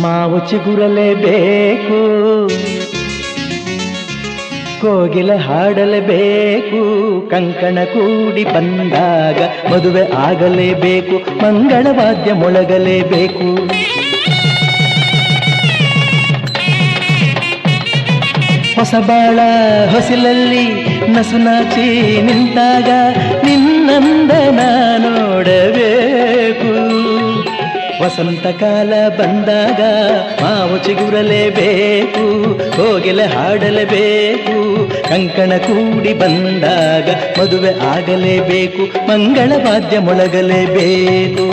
ಮಾವು ಚಿಗುರಲೇಬೇಕು, ಕೋಗಿಲೆ ಹಾಡಲೇಬೇಕು, ಕಂಕಣ ಕೂಡಿ ಬಂದಾಗ ಮದುವೆ ಆಗಲೇಬೇಕು, ಮಂಗಳವಾದ್ಯ ಮೊಳಗಲೇಬೇಕು. ಹೊಸಬಾಳ ಹೊಸಿಲಲ್ಲಿ ನಸುನಾಚಿ ನಿಂತಾಗ ನಿನ್ನಂದನ ನೋಡಬೇಕು. ವಸಂತ ಕಾಲ ಬಂದಾಗ ಮಾವು ಚಿಗುರಲೇಬೇಕು, ಕೋಗಿಲೆ ಹಾಡಲೇಬೇಕು, ಕಂಕಣ ಕೂಡಿ ಬಂದಾಗ ಮದುವೆ ಆಗಲೇಬೇಕು, ಮಂಗಳವಾದ್ಯ ಮೊಳಗಲೇಬೇಕು.